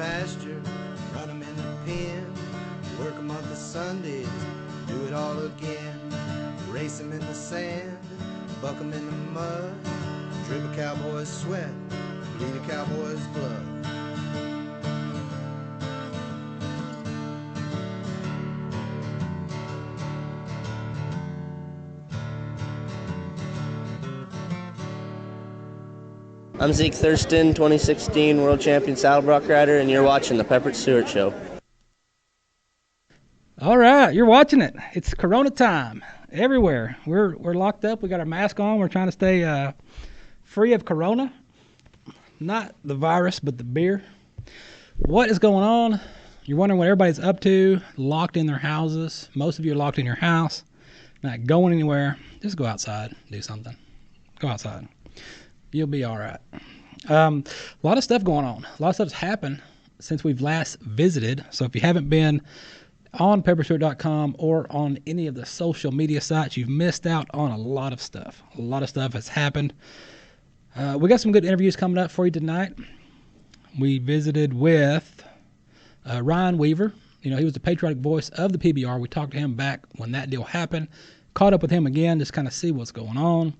pasture, run them in the pen, work them on the Sundays, do it all again. Race them in the sand, buck them in the mud, drip a cowboy's sweat, bleed a cowboy's blood. I'm Zeke Thurston, 2016 World Champion Saddlebrock Rider, and you're watching the Pepper Stewart Show. All right, you're watching it. It's Corona time everywhere. We're locked up. We got our mask on. We're trying to stay free of Corona. Not the virus, but the beer. What is going on? You're wondering what everybody's up to, locked in their houses. Most of you are locked in your house, not going anywhere. Just go outside, do something. Go outside. You'll be all right. A lot of stuff going on. A lot of stuff's happened since we've last visited. So if you haven't been on pepperstewart.com or on any of the social media sites, you've missed out on a lot of stuff. A lot of stuff has happened. We got some good interviews coming up for you tonight. We visited with Ryan Weaver. You know, he was the patriotic voice of the PBR. We talked to him back when that deal happened. Caught up with him again, just kind of see what's going on.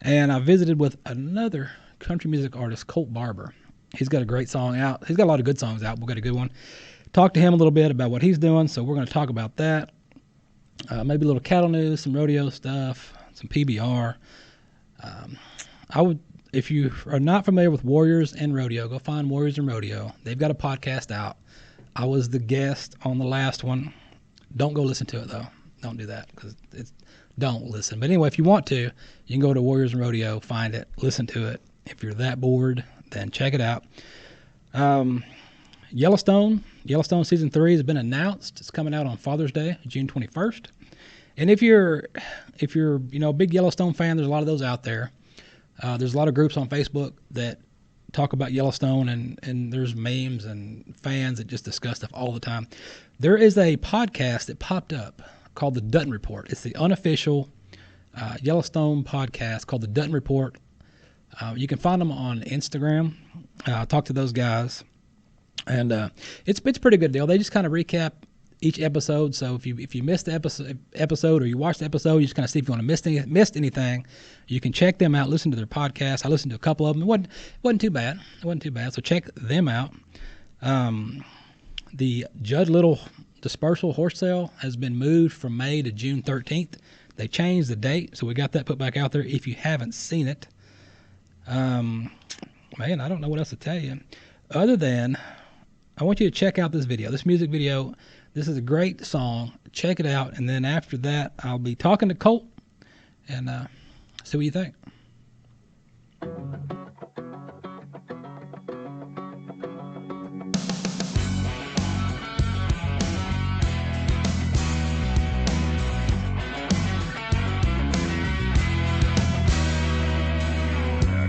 And I visited with another country music artist, Kolt Barber. He's got a great song out. He's got a lot of good songs out. We've got a good one. Talked to him a little bit about what he's doing, so we're going to talk about that. Maybe a little cattle news, some rodeo stuff, some PBR. If you are not familiar with Warriors and Rodeo, go find Warriors and Rodeo. They've got a podcast out. I was the guest on the last one. Don't go listen to it, though. Don't do that, because don't listen. But anyway, if you want to, you can go to Warriors and Rodeo, find it, listen to it. If you're that bored, then check it out. Yellowstone season 3 has been announced. It's coming out on Father's Day, June 21st. And if you're a big Yellowstone fan, there's a lot of those out there. There's a lot of groups on Facebook that talk about Yellowstone, and there's memes and fans that just discuss stuff all the time. There is a podcast that popped up called The Dutton Report. It's the unofficial Yellowstone podcast called The Dutton Report. You can find them on Instagram. Talk to those guys. And it's a pretty good deal. They just kind of recap each episode. So if you missed the episode or you watched the episode, you just kind of see if you want to missed anything. You can check them out, listen to their podcast. I listened to a couple of them. It wasn't too bad. So check them out. The Judd Little dispersal horse sale has been moved from May to June 13th. They changed the date, so we got that put back out there if you haven't seen it. Man, I don't know what else to tell you. Other than, I want you to check out this video, this music video. This is a great song. Check it out, and then after that, I'll be talking to Kolt and see what you think.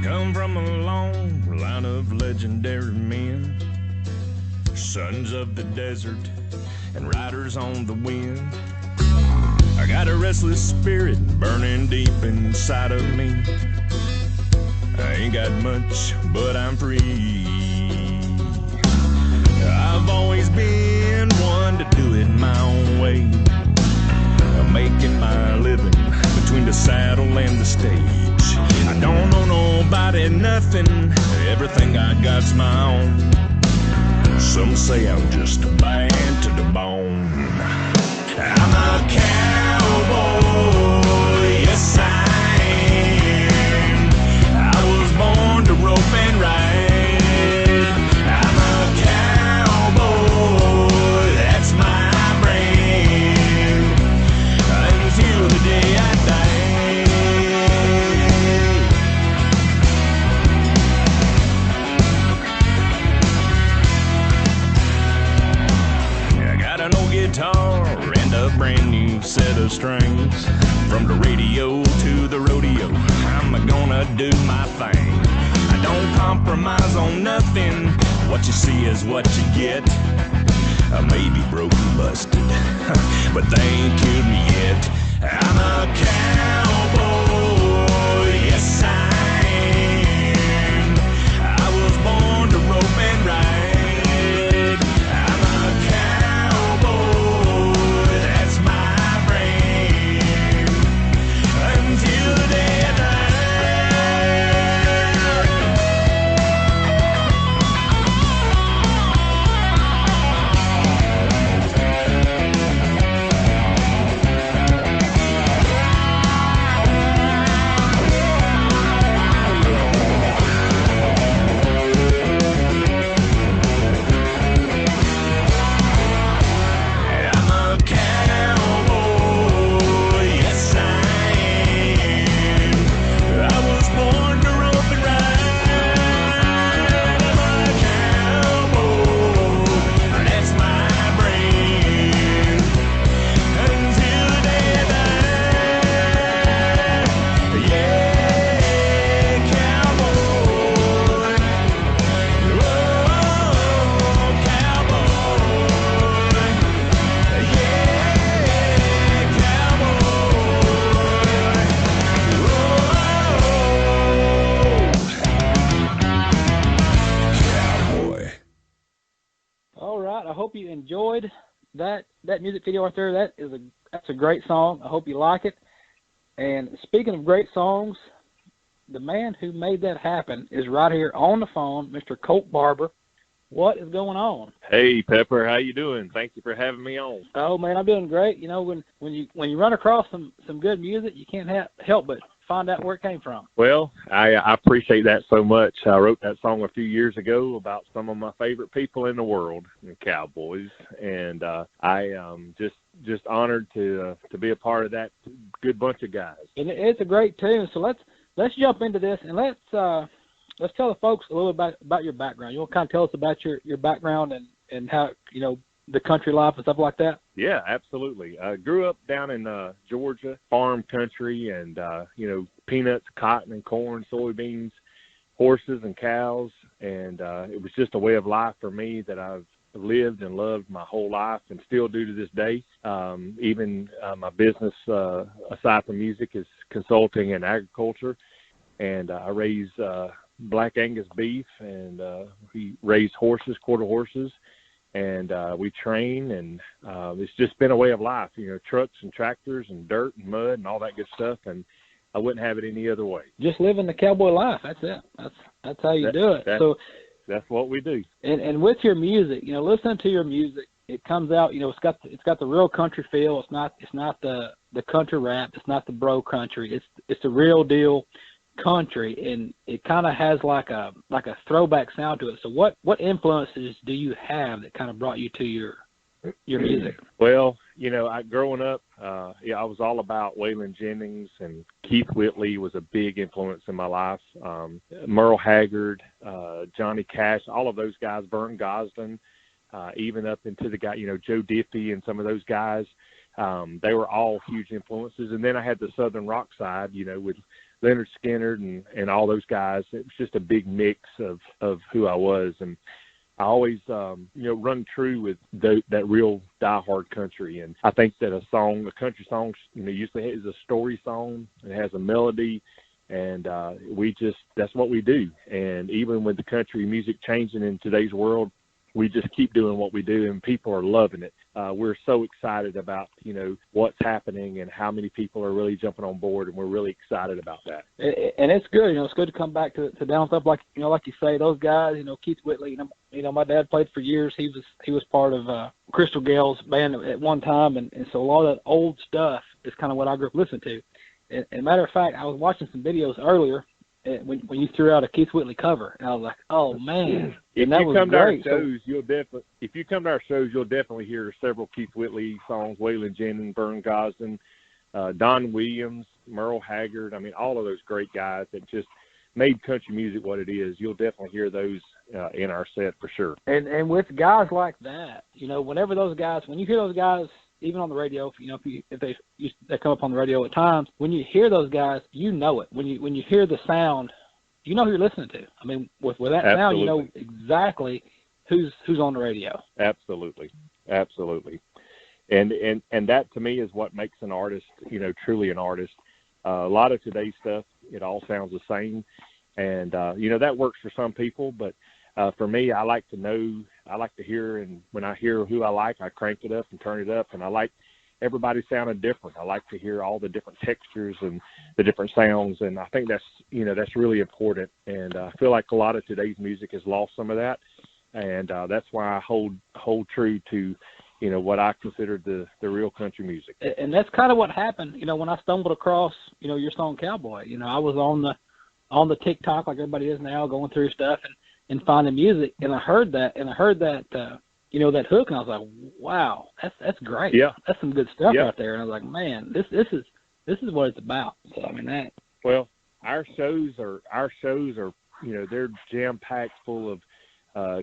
Come from a long line of legendary men, sons of the desert and riders on the wind. I got a restless spirit burning deep inside of me. I ain't got much, but I'm free. I've always been one to do it my own way. I'm making my living between the saddle and the stage. I don't owe nobody nothing. Everything I got's my own. Some say I'm just bad to the bone. I'm a cowboy, yes I am. I was born to rope and ride. I'm a cowboy, that's my brand. Until the day I die. Guitar and a brand new set of strings. From the radio to the rodeo, I'm gonna do my thing. I don't compromise on nothing. What you see is what you get. I may be broken, busted, but they ain't killed me yet. I'm a cowboy, yes I am. I was born to rope and ride. hope you enjoyed that music video right there. That's a great song. I hope you like it. And speaking of great songs, the man who made that happen is right here on the phone, Mr. Kolt Barber. What is going on? Hey, Pepper, how you doing? Thank you for having me on. Oh man, I'm doing great. You know, when you run across some good music, you can't help but find out where it came from. Well, I appreciate that so much. I wrote that song a few years ago about some of my favorite people in the world, the Cowboys, and I just honored to be a part of that good bunch of guys. And it's a great tune. So let's jump into this, and let's tell the folks a little about your background. You want to kind of tell us about your background and how, you know, the country life and stuff like that? Yeah, absolutely. I grew up down in Georgia, farm country, and, you know, peanuts, cotton and corn, soybeans, horses and cows. And it was just a way of life for me that I've lived and loved my whole life and still do to this day. Even my business, aside from music, is consulting and agriculture. And I raise Black Angus beef, and we raise horses, quarter horses, and we train, and it's just been a way of life, you know, trucks and tractors and dirt and mud and all that good stuff, and I wouldn't have it any other way. Just living the cowboy life, that's it. That's how you do it. So that's what we do. And with your music, you know, listening to your music, it comes out, you know, it's got the real country feel. It's not the country rap. It's not the bro country. It's the real deal country, and it kind of has like a throwback sound to it. So what influences do you have that kind of brought you to your music? Well, you know, growing up, I was all about Waylon Jennings, and Keith Whitley was a big influence in my life. Merle Haggard, Johnny Cash, all of those guys, Vern Gosdin, even up into the guy, you know, Joe Diffie and some of those guys. They were all huge influences. And then I had the Southern rock side, you know, with Leonard Skinner and all those guys. It was just a big mix of who I was. And I always, you know, run true with that real diehard country. And I think that a country song, you know, usually is a story song. It has a melody, and that's what we do. And even with the country music changing in today's world, we just keep doing what we do, and people are loving it. We're so excited about, you know, what's happening and how many people are really jumping on board, and we're really excited about that. And it's good, you know, it's good to come back to down stuff like, you know, like you say, those guys, you know, Keith Whitley, you know, my dad played for years. He was part of Crystal Gale's band at one time, and so a lot of that old stuff is kind of what I grew up listening to. And matter of fact, I was watching some videos earlier when you threw out a Keith Whitley cover, and I was like, oh man. If you come to our shows, you'll definitely hear several Keith Whitley songs, Waylon Jennings, Vern Gosdin, Don Williams, Merle Haggard. I mean, all of those great guys that just made country music what it is. You'll definitely hear those in our set for sure. And with guys like that, you know, when you hear those guys, even on the radio, you know, if they come up on the radio at times, when you hear those guys, you know it. When you hear the sound, you know who you're listening to. I mean, with that sound, you know exactly who's on the radio. Absolutely. And that to me is what makes an artist, you know, truly an artist. A lot of today's stuff, it all sounds the same, and you know, that works for some people, but for me, I like to hear, and when I hear who I like, I crank it up and turn it up, and I like everybody sounding different. I like to hear all the different textures and the different sounds, and I think that's really important. And I feel like a lot of today's music has lost some of that, and that's why I hold true to, you know, what I consider the real country music. And that's kind of what happened, you know, when I stumbled across, you know, your song Cowboy. You know, I was on the TikTok like everybody is now, going through stuff and finding music, and I heard that, you know, that hook, and I was like, wow, that's great. Yeah, that's some good stuff right there. And I was like, man, this is what it's about. So I mean that. Well, our shows are, you know, they're jam packed full of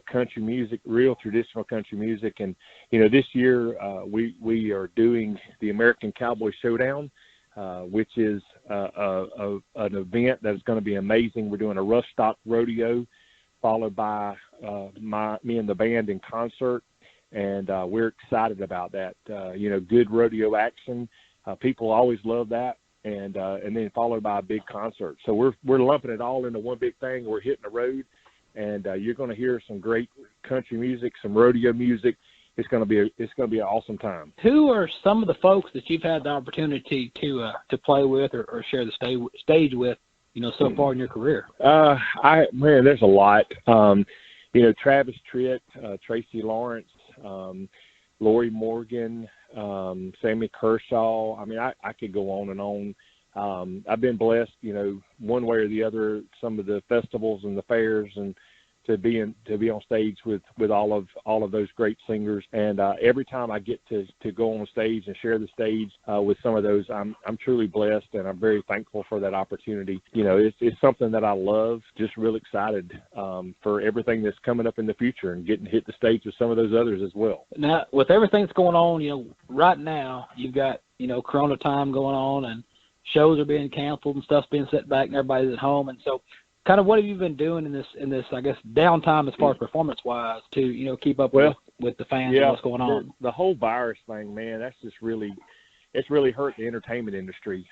country music, real traditional country music, and you know, this year we are doing the American Cowboy Showdown, which is an event that is going to be amazing. We're doing a rough stock rodeo, followed by me and the band in concert, and we're excited about that. You know, good rodeo action. People always love that, and then followed by a big concert. So we're lumping it all into one big thing. We're hitting the road, and you're going to hear some great country music, some rodeo music, going to be an awesome time. Who are some of the folks that you've had the opportunity to play with or share the stage with, so far in your career? There's a lot. Travis Tritt, Tracy Lawrence, Lori Morgan, Sammy Kershaw. I mean, I could go on and on. I've been blessed, one way or the other, some of the festivals and the fairs, and to be on stage with all of those great singers. And every time I get to go on stage and share the stage with some of those, I'm truly blessed, and I'm very thankful for that opportunity. It's something that I love. Just real excited for everything that's coming up in the future and getting to hit the stage with some of those others as well. Now, with everything that's going on, right now you've got Corona time going on, and shows are being canceled and stuff's being set back, and everybody's at home, and so. Kind of what have you been doing in this I guess downtime as far as performance wise to keep up with the fans and what's going on? The whole virus thing, man, that's just really hurt the entertainment industry.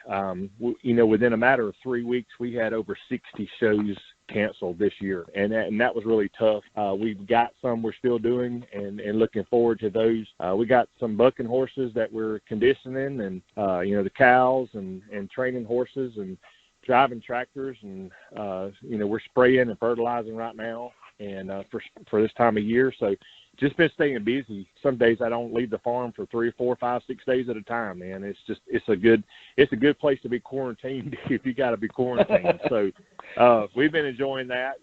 Within a matter of 3 weeks, we had over 60 shows canceled this year, and that was really tough. We've got some we're still doing and looking forward to those. We got some bucking horses that we're conditioning, and the cows and training horses and driving tractors, and we're spraying and fertilizing right now, and for this time of year. So just been staying busy. Some days I don't leave the farm for 3 or 4, 5, 6 days at a time, man. It's a good place to be quarantined if you got to be quarantined. So we've been enjoying that,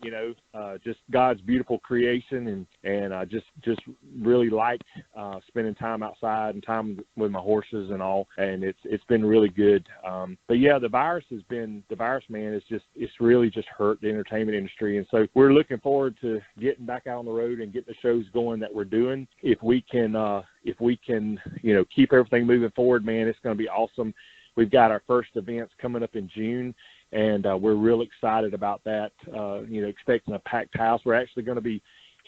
just God's beautiful creation, and I just really like spending time outside and time with my horses and all, and it's been really good. But yeah, the virus, man, it's really just hurt the entertainment industry, and so we're looking forward to getting back out on the road and getting the shows going that we're doing. If we can, keep everything moving forward, man, it's going to be awesome. We've got our first events coming up in June, and we're real excited about that. Expecting a packed house. We're actually going to be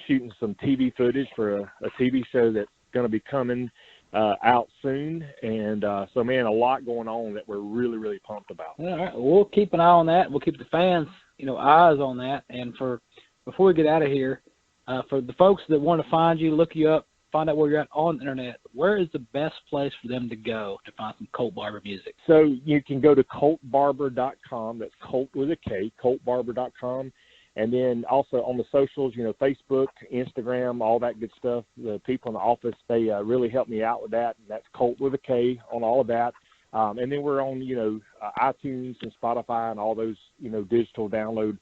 shooting some TV footage for a TV show that's going to be coming out soon, and so, man, a lot going on that we're really, really pumped about. All right. We'll keep an eye on that. We'll keep the fans, eyes on that. And before we get out of here, for the folks that want to find you, look you up, find out where you're at on the internet, where is the best place for them to go to find some Kolt Barber music? So you can go to KoltBarber.com. That's Kolt with a K, KoltBarber.com. And then also on the socials, Facebook, Instagram, all that good stuff. The people in the office, they really help me out with that. And that's Kolt with a K on all of that. And then we're on, iTunes and Spotify and all those, digital download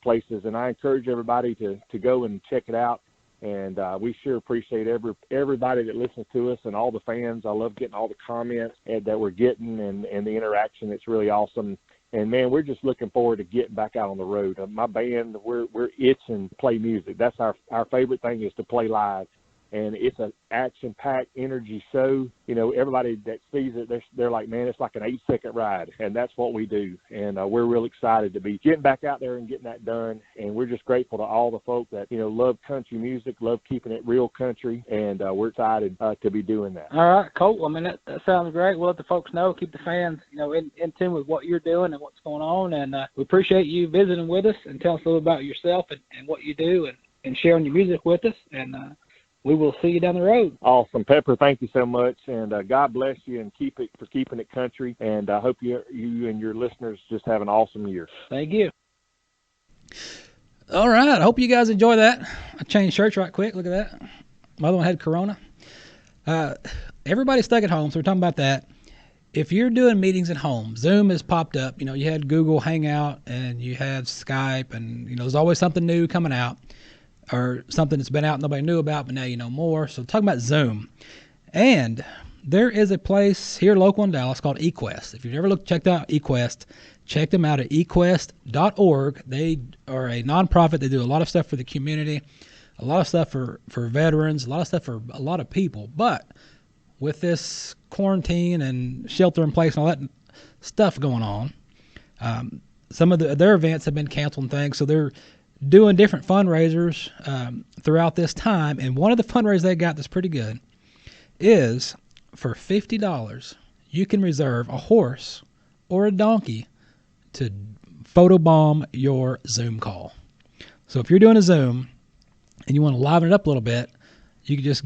places. And I encourage everybody to go and check it out. And we sure appreciate everybody that listens to us and all the fans. I love getting all the comments that we're getting and the interaction. It's really awesome. And, man, we're just looking forward to getting back out on the road. My band, we're itching to play music. That's our favorite thing, is to play live. And it's an action-packed energy show. Everybody that sees it, they're like, man, it's like an 8-second ride. And that's what we do. And we're real excited to be getting back out there and getting that done. And we're just grateful to all the folks that, love country music, love keeping it real country. And we're excited to be doing that. All right, cool. I mean, that sounds great. We'll let the folks know, keep the fans, in tune with what you're doing and what's going on. And we appreciate you visiting with us and telling us a little about yourself and what you do and sharing your music with us. And we will see you down the road. Awesome. Pepper, thank you so much. And God bless you and keeping it country. And I hope you and your listeners just have an awesome year. Thank you. All right. I hope you guys enjoy that. I changed shirts right quick. Look at that. My other one had Corona. Everybody's stuck at home, so we're talking about that. If you're doing meetings at home, Zoom has popped up. You had Google Hangout and you had Skype, and, there's always something new coming out, or something that's been out nobody knew about, but now you know more. So talking about Zoom. And there is a place here local in Dallas called Equest. If you've never checked out Equest, check them out at equest.org. They are a nonprofit. They do a lot of stuff for the community, a lot of stuff for veterans, a lot of stuff for a lot of people. But with this quarantine and shelter in place and all that stuff going on, some of their events have been canceled and things. So they're doing different fundraisers throughout this time. And one of the fundraisers they got that's pretty good is for $50, you can reserve a horse or a donkey to photobomb your Zoom call. So if you're doing a Zoom and you want to liven it up a little bit, you can just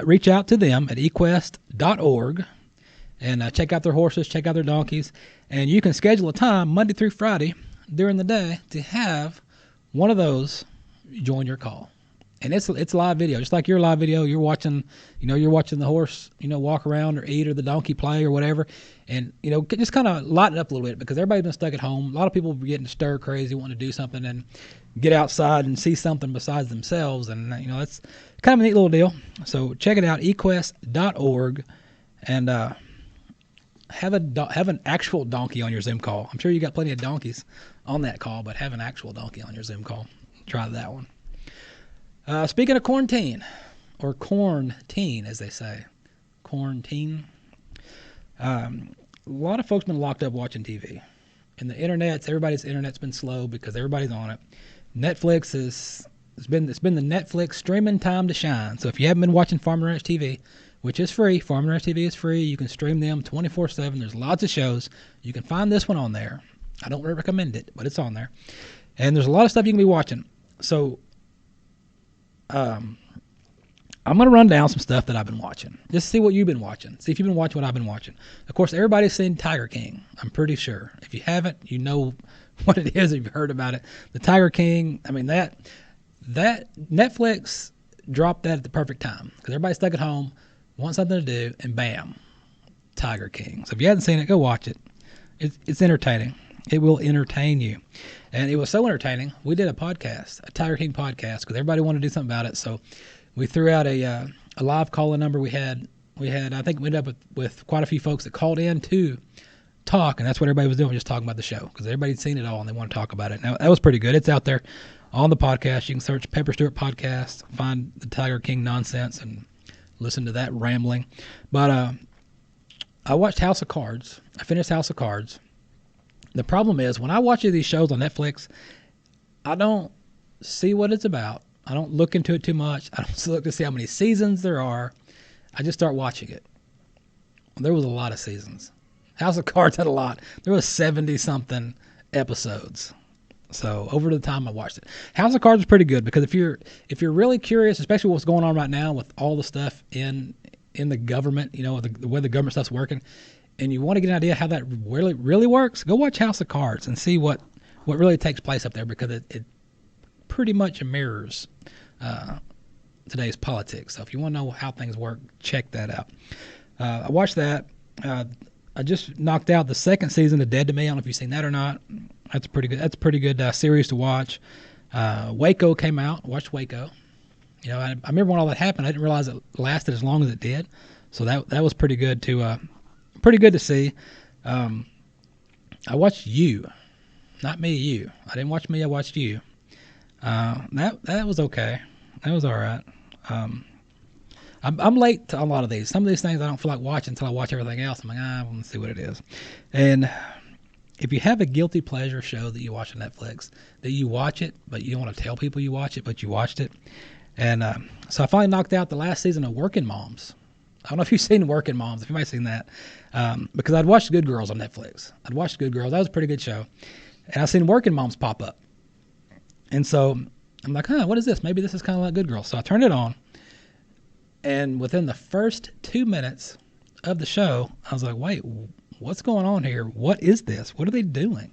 reach out to them at equest.org and check out their horses, check out their donkeys, and you can schedule a time Monday through Friday during the day to have one of those join your call. And it's live video, just like your live video. You're watching the horse, walk around or eat, or the donkey play or whatever, and just kind of lighten it up a little bit, because everybody's been stuck at home. A lot of people are getting stir crazy, wanting to do something and get outside and see something besides themselves, and that's kind of a neat little deal. So check it out, equest.org, and have an actual donkey on your Zoom call. I'm sure you got plenty of donkeys on that call, but have an actual donkey on your Zoom call. Try that one. Speaking of quarantine, or quarantine, as they say, quarantine. A lot of folks been locked up watching TV, and everybody's internet's been slow because everybody's on it. Netflix it's been the Netflix streaming time to shine. So if you haven't been watching Farm and Ranch TV, which is free, Farm and Ranch TV is free. You can stream them 24/7. There's lots of shows. You can find this one on there. I don't recommend it, but it's on there, and there's a lot of stuff you can be watching. So I'm going to run down some stuff that I've been watching. Just see what you've been watching. See if you've been watching what I've been watching. Of course, everybody's seen Tiger King. I'm pretty sure. If you haven't, you know what it is if you've heard about it. The Tiger King, I mean, that Netflix dropped that at the perfect time, because everybody's stuck at home, want something to do, and bam, Tiger King. So if you haven't seen it, go watch it. It's entertaining. It will entertain you. And it was so entertaining, we did a podcast, a Tiger King podcast, because everybody wanted to do something about it. So we threw out a live call-in number. We had I think we ended up with quite a few folks that called in to talk, and that's what everybody was doing, just talking about the show, because everybody'd seen it all and they want to talk about it. Now, that was pretty good. It's out there on the podcast. You can search Pepper Stewart Podcast, find the Tiger King nonsense, and listen to that rambling. But I watched House of Cards. I finished House of Cards. The problem is, when I watch these shows on Netflix, I don't see what it's about. I don't look into it too much. I don't look to see how many seasons there are. I just start watching it. There was a lot of seasons. House of Cards had a lot. There was 70-something episodes. So over the time I watched it. House of Cards is pretty good, because if you're really curious, especially what's going on right now with all the stuff in the government, the way the government stuff's working, and you want to get an idea how that really works, go watch House of Cards and see what really takes place up there, because it pretty much mirrors today's politics. So if you want to know how things work, check that out. I watched that. I just knocked out the second season of Dead to Me. I don't know if you've seen that or not. That's pretty good. That's a pretty good series to watch. Waco came out. Watched Waco. I remember when all that happened. I didn't realize it lasted as long as it did. So that was pretty good to see. I watched You, not Me, You. I didn't watch Me. I watched You. That was okay. That was all right. I'm late to a lot of these. Some of these things I don't feel like watching until I watch everything else. I'm like, I want to see what it is. And if you have a guilty pleasure show that you watch on Netflix, that you watch it, but you don't want to tell people you watch it, but you watched it. And so I finally knocked out the last season of Working Moms. I don't know if you've seen Working Moms, if you might have seen that, because I'd watched Good Girls on Netflix. I'd watched Good Girls. That was a pretty good show. And I've seen Working Moms pop up. And so I'm like, what is this? Maybe this is kind of like Good Girls. So I turned it on. And within the first 2 minutes of the show, I was like, wait, what's going on here? What is this? What are they doing?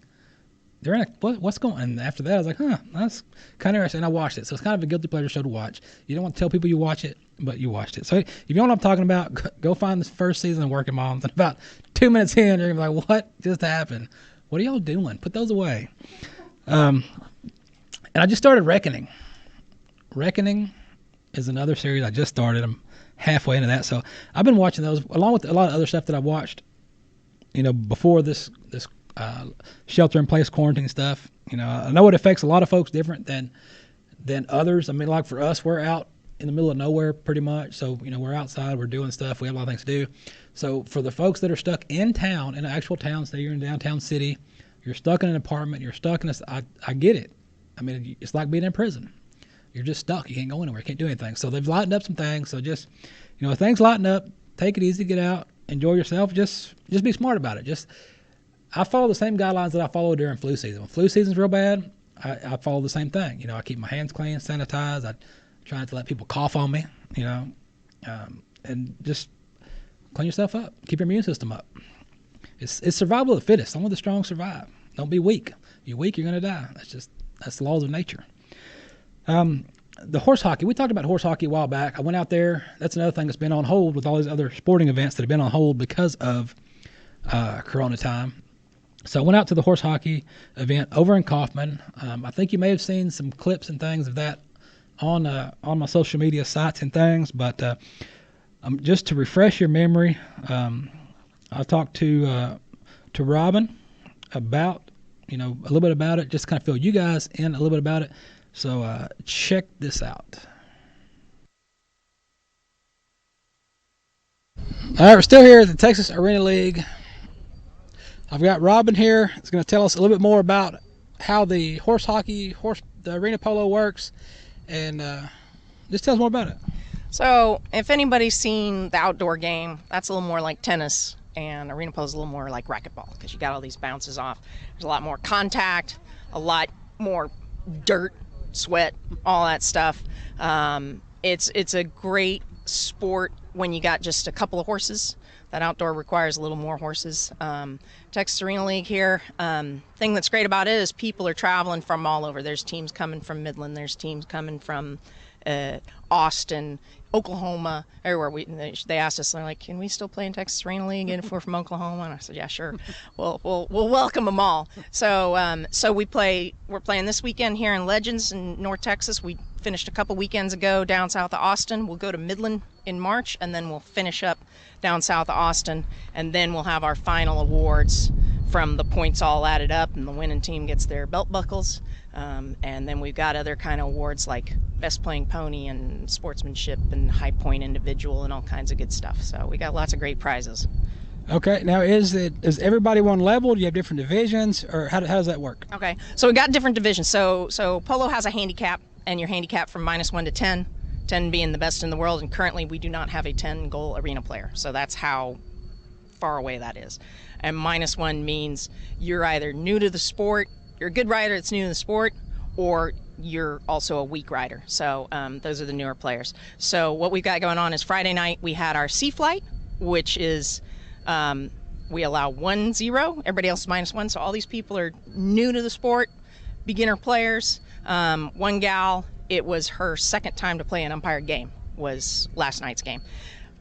They're in what's going on? And after that, I was like, that's kind of interesting. And I watched it. So it's kind of a guilty pleasure show to watch. You don't want to tell people you watch it, but you watched it. So if you know what I'm talking about, go find this first season of Working Moms. And about 2 minutes in, you're going to be like, what just happened? What are y'all doing? Put those away. And I just started Reckoning. Reckoning is another series I just started. I'm halfway into that. So I've been watching those along with a lot of other stuff that I watched, before this shelter in place quarantine stuff. I know it affects a lot of folks different than others. I mean, like for us, we're out in the middle of nowhere pretty much. So, we're outside, we're doing stuff. We have a lot of things to do. So for the folks that are stuck in town, in an actual town, say you're in downtown city, you're stuck in an apartment, you're stuck in I get it. I mean, it's like being in prison. You're just stuck. You can't go anywhere. You can't do anything. So they've lightened up some things. So just, if things lighten up, take it easy, get out, enjoy yourself. Just be smart about it. I follow the same guidelines that I follow during flu season. When flu season's real bad, I follow the same thing. I keep my hands clean, sanitized. I trying to let people cough on me, and just clean yourself up. Keep your immune system up. It's survival of the fittest. Only the strong survive. Don't be weak. If you're weak, you're going to die. That's the laws of nature. The horse hockey. We talked about horse hockey a while back. I went out there. That's another thing that's been on hold with all these other sporting events that have been on hold because of Corona time. So I went out to the horse hockey event over in Kaufman. I think you may have seen some clips and things of that on my social media sites and things. But just to refresh your memory, I talked to Robin about, a little bit about it, just kind of fill you guys in a little bit about it. So check this out. All right, we're still here at the Texas Arena League. I've got Robin here. He's going to tell us a little bit more about how the horse hockey, the arena polo works, and just tell us more about it. So if anybody's seen the outdoor game, that's a little more like tennis, and arena polo is a little more like racquetball because you got all these bounces off. There's a lot more contact, a lot more dirt, sweat, all that stuff. It's a great sport when you got just a couple of horses. That outdoor requires a little more horses. Texas Arena League here, thing that's great about it is people are traveling from all over. There's teams coming from Midland. There's teams coming from Austin, Oklahoma, everywhere. They asked us, they're like, can we still play in Texas Arena League if we're from Oklahoma? And I said, yeah, sure. We'll welcome them all. So we're playing this weekend here in Legends in North Texas. We finished a couple weekends ago down south of Austin. We'll go to Midland in March, and then we'll finish up down south of Austin, and then we'll have our final awards from the points all added up, and the winning team gets their belt buckles. And then we've got other kind of awards like best playing pony and sportsmanship and high point individual and all kinds of good stuff. So we got lots of great prizes. Okay, now is everybody one level? Do you have different divisions, or how does that work? Okay, so we got different divisions. So polo has a handicap, and you're handicapped from -1 to 10. 10 being the best in the world, and currently we do not have a 10-goal arena player. So that's how far away that is. And -1 means you're either new to the sport, you're a good rider that's new to the sport, or you're also a weak rider. So those are the newer players. So what we've got going on is Friday night we had our sea flight, which is we allow 1-0, everybody else is -1. So all these people are new to the sport, beginner players. One gal, it was her second time to play an umpired game, was last night's game.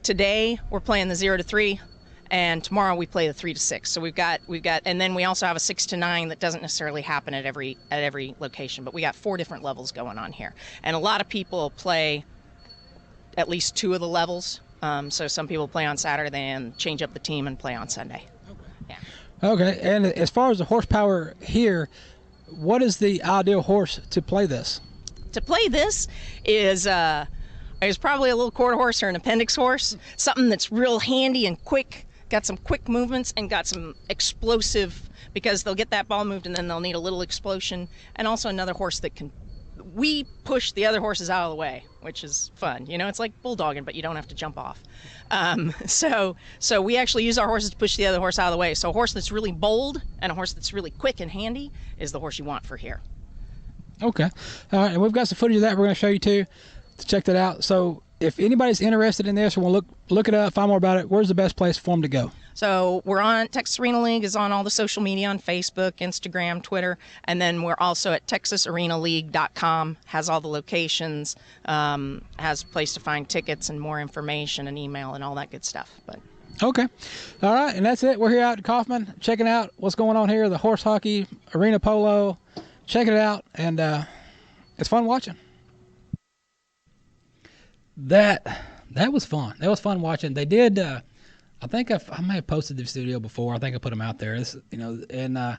Today we're playing the 0 to 3, and tomorrow we play the 3 to 6. So we've got, and then we also have a 6 to 9 that doesn't necessarily happen at every location, but we got 4 different levels going on here. And a lot of people play at least 2 of the levels. So some people play on Saturday and change up the team and play on Sunday. Okay. Yeah. Okay, and as far as the horsepower here, what is the ideal horse to play this? To play this is probably a little quarter horse or an appendix horse, something that's real handy and quick, got some quick movements and got some explosive, because they'll get that ball moved and then they'll need a little explosion, and also another horse that we push the other horses out of the way, which is fun. It's like bulldogging, but you don't have to jump off. So we actually use our horses to push the other horse out of the way. So a horse that's really bold and a horse that's really quick and handy is the horse you want for here. Okay. All right, and we've got some footage of that we're going to show you too, to check that out. So if anybody's interested in this or want to look it up, find more about it, where's the best place for them to go? So we're on, Texas Arena League is on all the social media, on Facebook, Instagram, Twitter, and then we're also at texasarenaleague.com, has all the locations, has a place to find tickets and more information and email and all that good stuff. But okay. All right, and that's it. We're here out in Kaufman checking out what's going on here, the horse hockey, arena polo, checking it out, and it's fun watching. That was fun. That was fun watching. They did. I think I may have posted this video before. I think I put them out there. And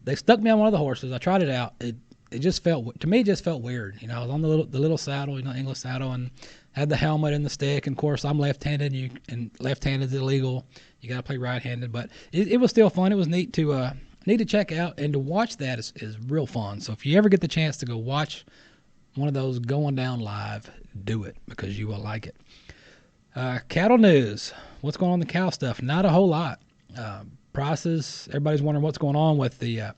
they stuck me on one of the horses. I tried it out. It just felt, to me, it just felt weird. I was on the little saddle, English saddle, and had the helmet and the stick. And of course, I'm left-handed, and left-handed is illegal. You got to play right-handed. But it was still fun. It was neat to check out, and to watch that is real fun. So if you ever get the chance to go watch one of those going down live, do it, because you will like it. Cattle news. What's going on in the cow stuff? Not a whole lot. Prices. Everybody's wondering what's going on with the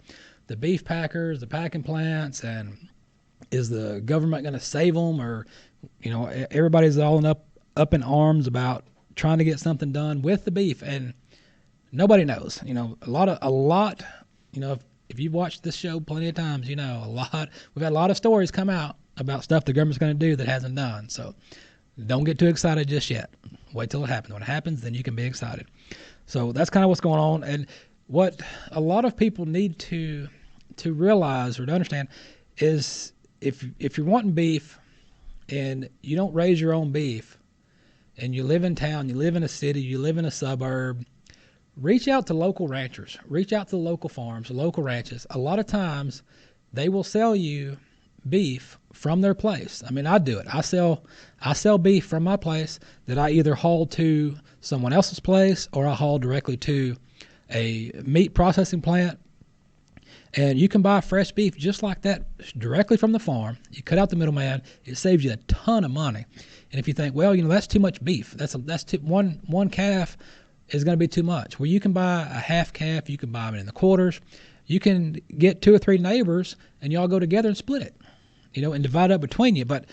beef packers, the packing plants, and is the government going to save them, or Everybody's all up in arms about trying to get something done with the beef, and nobody knows. A lot. If you've watched this show plenty of times, we've had a lot of stories come out about stuff the government's going to do that hasn't done. So don't get too excited just yet. Wait till it happens. When it happens, then you can be excited. So that's kind of what's going on. And what a lot of people need to realize or to understand is if you're wanting beef and you don't raise your own beef and you live in town, you live in a city, you live in a suburb, reach out to local ranchers. Reach out to the local farms, the local ranches. A lot of times they will sell you beef from their place. I mean, I do it. I sell beef from my place that I either haul to someone else's place or I haul directly to a meat processing plant. And you can buy fresh beef just like that directly from the farm. You cut out the middleman. It saves you a ton of money. And if you think, well, that's too much beef. One calf is going to be too much. Well, you can buy a half calf. You can buy them in the quarters. You can get 2 or 3 neighbors and y'all go together and split it, and divide it up between you. But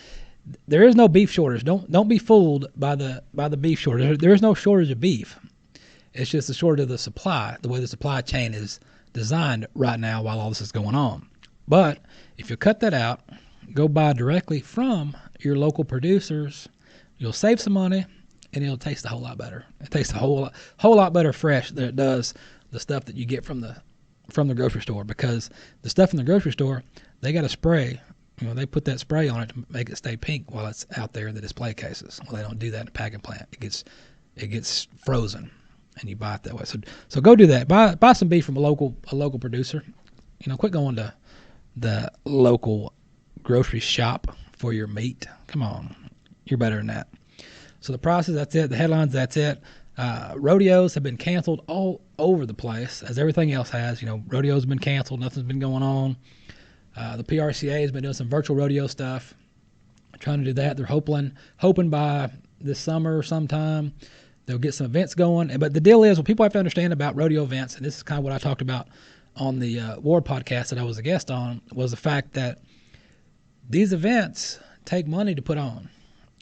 there is no beef shortage. Don't be fooled by the beef shortage. There is no shortage of beef. It's just a shortage of the supply, the way the supply chain is designed right now while all this is going on. But if you cut that out, go buy directly from your local producers, you'll save some money and it'll taste a whole lot better. It tastes a whole lot better fresh than it does the stuff that you get from the grocery store, because the stuff in the grocery store, they got a spray. They put that spray on it to make it stay pink while it's out there in the display cases. Well, they don't do that in a packing plant. It gets frozen, and you buy it that way. So go do that. Buy some beef from a local producer. Quit going to the local grocery shop for your meat. Come on, you're better than that. So the prices, that's it. The headlines, that's it. Rodeos have been canceled all over the place, as everything else has. Rodeos been canceled. Nothing's been going on. The PRCA has been doing some virtual rodeo stuff, trying to do that. They're hoping by this summer sometime they'll get some events going. But the deal is, what people have to understand about rodeo events, and this is kind of what I talked about on the Ward podcast that I was a guest on, was the fact that these events take money to put on.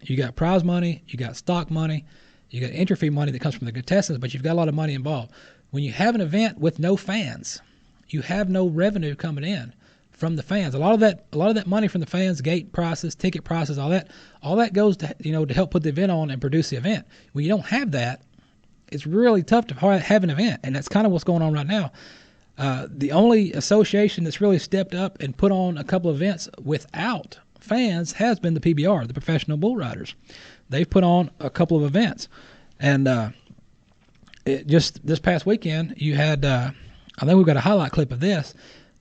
You got prize money, you got stock money, you got entry fee money that comes from the contestants, but you've got a lot of money involved. When you have an event with no fans, you have no revenue coming in from the fans. A lot of that money from the fans, gate prices, ticket prices, all that goes to to help put the event on and produce the event. When you don't have that, it's really tough to have an event, and that's kind of what's going on right now. The only association that's really stepped up and put on a couple of events without fans has been the PBR, the Professional Bull Riders. They've put on a couple of events, and just this past weekend you had I think we've got a highlight clip of this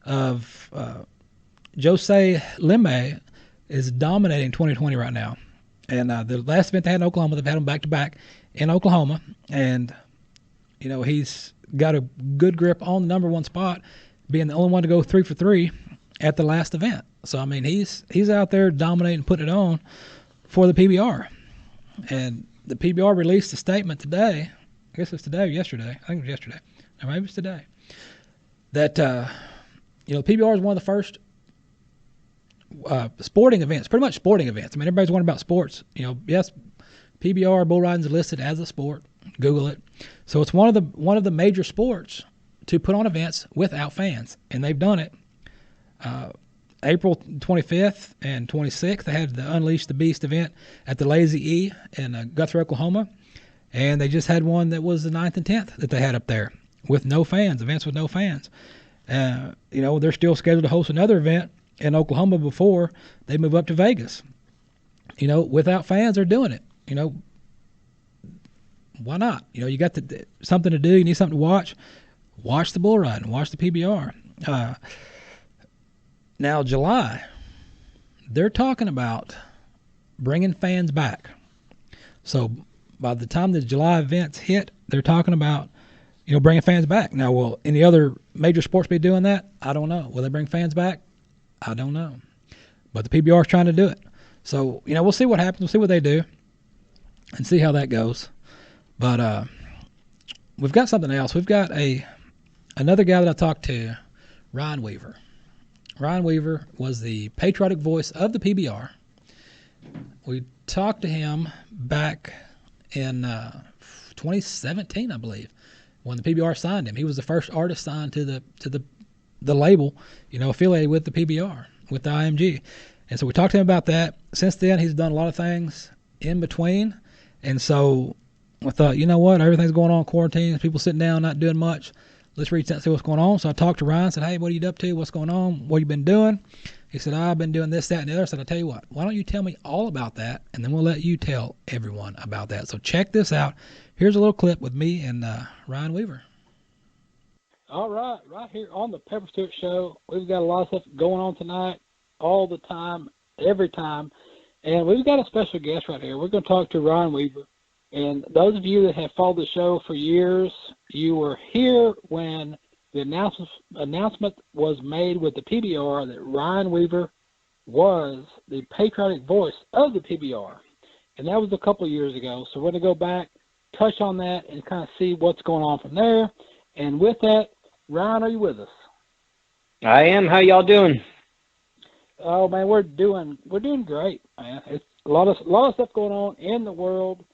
of Josie Bassett is dominating 2020 right now. And the last event they had in Oklahoma, they've had them back to back in Oklahoma, and he's got a good grip on the number one spot, being the only one to go 3 for 3 at the last event. So I mean, he's out there dominating, putting it on for the PBR. And the PBR released a statement today. I guess it's today or yesterday. I think it was yesterday, or maybe it's today. That the PBR is one of the first sporting events, pretty much sporting events. I mean, everybody's wondering about sports. Yes, PBR bull riding is listed as a sport. Google it. So it's one of the major sports to put on events without fans, and they've done it. April 25th and 26th, they had the Unleash the Beast event at the Lazy E in Guthrie, Oklahoma, and they just had one that was the 9th and 10th that they had up there with no fans, events with no fans. They're still scheduled to host another event in Oklahoma before they move up to Vegas. Without fans, they're doing it. Why not? You got something to do. You need something to watch. Watch the bull riding. Watch the PBR. Now, July, they're talking about bringing fans back. So by the time the July events hit, they're talking about bringing fans back. Now, will any other major sports be doing that? I don't know. Will they bring fans back? I don't know. But the PBR is trying to do it. So, we'll see what happens. We'll see what they do and see how that goes. But we've got something else. We've got another guy that I talked to, Ryan Weaver. Ryan Weaver was the patriotic voice of the PBR. We talked to him back in 2017, I believe, when the PBR signed him. He was the first artist signed to the label, affiliated with the PBR, with the IMG. And so we talked to him about that. Since then, he's done a lot of things in between. And so I thought, you know what, everything's going on in quarantine, people sitting down, not doing much. Let's reach out and see what's going on. So I talked to Ryan, said, hey, what are you up to? What's going on? What have you been doing? He said, I've been doing this, that, and the other. I said, I'll tell you what, why don't you tell me all about that, and then we'll let you tell everyone about that. So check this out. Here's a little clip with me and Ryan Weaver. All right here on the Pepper Stewart Show. We've got a lot of stuff going on tonight, all the time, every time. And we've got a special guest right here. We're going to talk to Ryan Weaver. And those of you that have followed the show for years, you were here when the announcement was made with the PBR that Ryan Weaver was the patriotic voice of the PBR. And that was a couple of years ago. So we're going to go back, touch on that, and kind of see what's going on from there. And with that, Ryan, are you with us? I am. How y'all doing? Oh man, we're doing great, man. It's a lot of stuff going on in the world,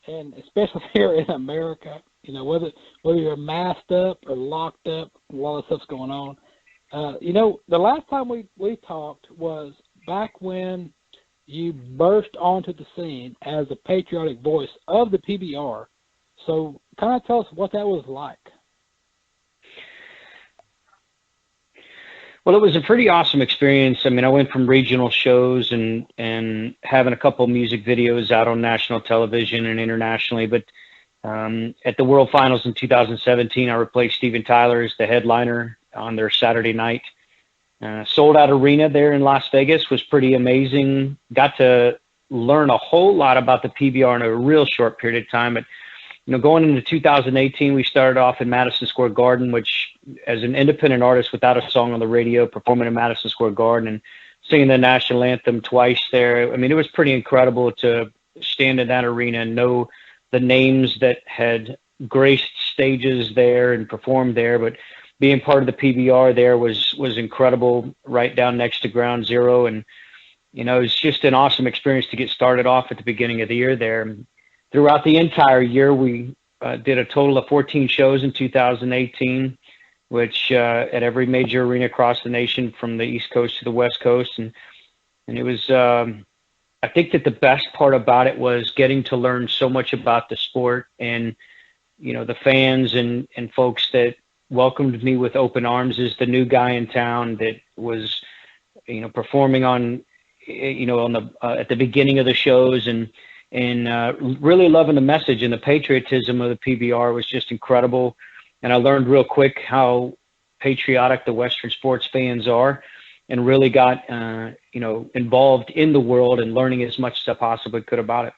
and especially here in America. Whether you're masked up or locked up, a lot of stuff's going on. The last time we talked was back when you burst onto the scene as a patriotic voice of the PBR. So kind of tell us what that was like. Well, it was a pretty awesome experience. I mean, I went from regional shows and having a couple music videos out on national television and internationally. But at the World Finals in 2017, I replaced Steven Tyler as the headliner on their Saturday night. Sold out arena there in Las Vegas was pretty amazing. Got to learn a whole lot about the PBR in a real short period of time. But going into 2018, we started off in Madison Square Garden, which, as an independent artist without a song on the radio, performing in Madison Square Garden and singing the national anthem twice there. I mean, it was pretty incredible to stand in that arena and know the names that had graced stages there and performed there. But being part of the PBR there was incredible, right down next to Ground Zero. And, it was just an awesome experience to get started off at the beginning of the year there. Throughout the entire year, we did a total of 14 shows in 2018, which at every major arena across the nation from the East Coast to the West Coast. And it was, I think that the best part about it was getting to learn so much about the sport and, the fans and folks that welcomed me with open arms as the new guy in town that was, performing on, at the beginning of the shows and really loving the message, and the patriotism of the PBR was just incredible. And I learned real quick how patriotic the Western sports fans are, and really got, involved in the world and learning as much as I possibly could about it.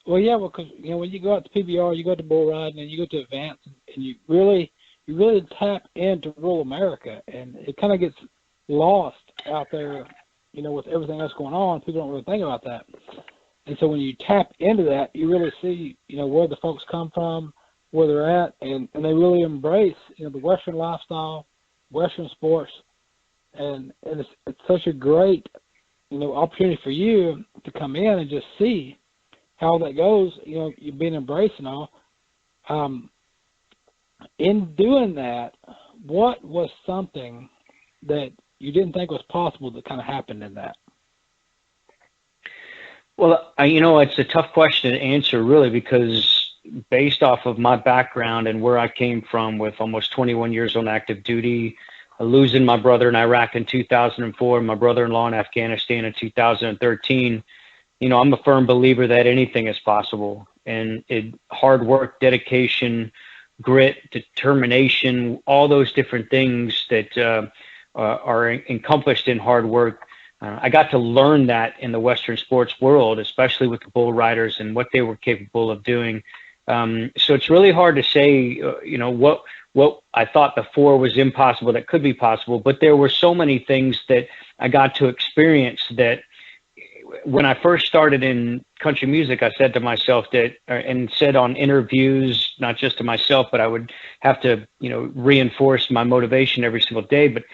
Well, yeah, because when you go out to PBR, you go to bull riding and you go to events, and you really tap into rural America, and it kind of gets lost out there, with everything else going on. People don't really think about that. And so when you tap into that, you really see, where the folks come from, where they're at, and they really embrace, the Western lifestyle, Western sports. And it's such a great, opportunity for you to come in and just see how that goes, you've been embraced and all. In doing that, what was something that you didn't think was possible that kind of happened in that? Well, it's a tough question to answer, really, because based off of my background and where I came from with almost 21 years on active duty, losing my brother in Iraq in 2004, my brother-in-law in Afghanistan in 2013, I'm a firm believer that anything is possible. And hard work, dedication, grit, determination, all those different things that are encompassed in hard work. I got to learn that in the Western sports world, especially with the bull riders and what they were capable of doing. So it's really hard to say, what I thought before was impossible that could be possible. But there were so many things that I got to experience that when I first started in country music, I said to myself and said on interviews, not just to myself, but I would have to, reinforce my motivation every single day. But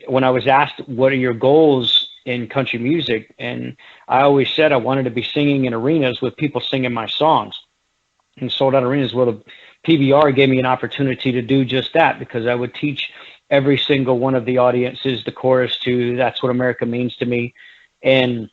when I was asked, what are your goals in country music. And I always said I wanted to be singing in arenas with people singing my songs and sold out arenas. Well, the PBR gave me an opportunity to do just that, because I would teach every single one of the audiences the chorus to That's What America Means to Me. And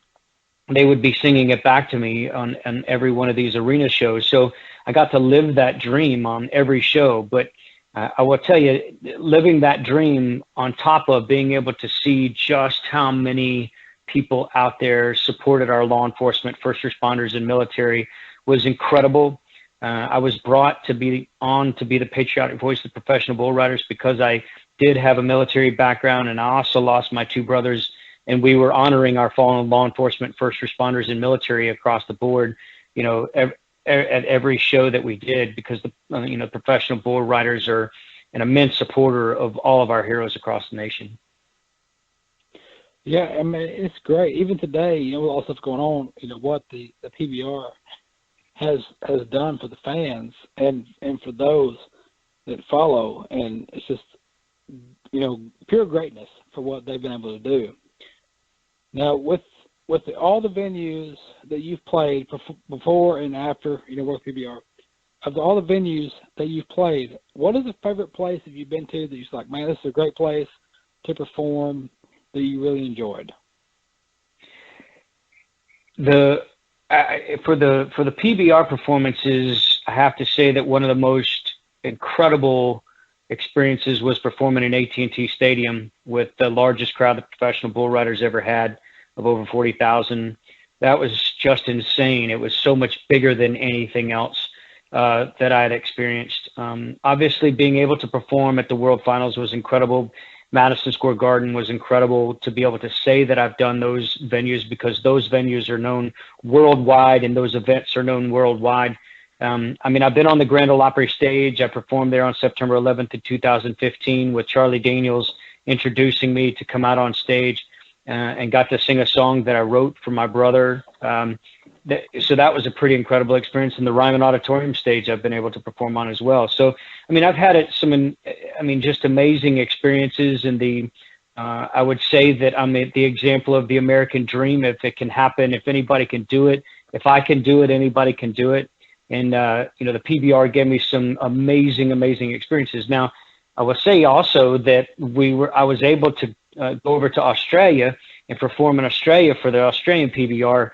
they would be singing it back to me on every one of these arena shows. So I got to live that dream on every show. But I will tell you, living that dream on top of being able to see just how many people out there supported our law enforcement, first responders, and military was incredible. I was brought to be the patriotic voice of professional bull riders because I did have a military background, and I also lost my two brothers, and we were honoring our fallen law enforcement, first responders, and military across the board, at every show that we did, because the professional bull riders are an immense supporter of all of our heroes across the nation. Yeah, I mean, it's great. Even today, with all stuff going on, what the PBR has done for the fans and for those that follow, and it's just pure greatness for what they've been able to do. Now, with all the venues that you've played before and after World PBR, of all the venues that you've played, what is the favorite place have you been to that you're like, man, this is a great place to perform that you really enjoyed? For the PBR performances, I have to say that one of the most incredible experiences was performing in AT&T Stadium with the largest crowd the professional bull riders ever had, of over 40,000. That was just insane. It was so much bigger than anything else that I had experienced. Obviously, being able to perform at the World Finals was incredible. Madison Square Garden was incredible to be able to say that I've done those venues, because those venues are known worldwide and those events are known worldwide. I've been on the Grand Ole Opry stage. I performed there on September 11th of 2015 with Charlie Daniels introducing me to come out on stage, and got to sing a song that I wrote for my brother. So that was a pretty incredible experience. And the Ryman Auditorium stage I've been able to perform on as well. So, I've had just amazing experiences. And I would say that I'm the example of the American dream. If it can happen, if anybody can do it, if I can do it, anybody can do it. And, the PBR gave me some amazing, amazing experiences. Now, I will say also that I was able to go over to Australia and perform in Australia for the Australian PBR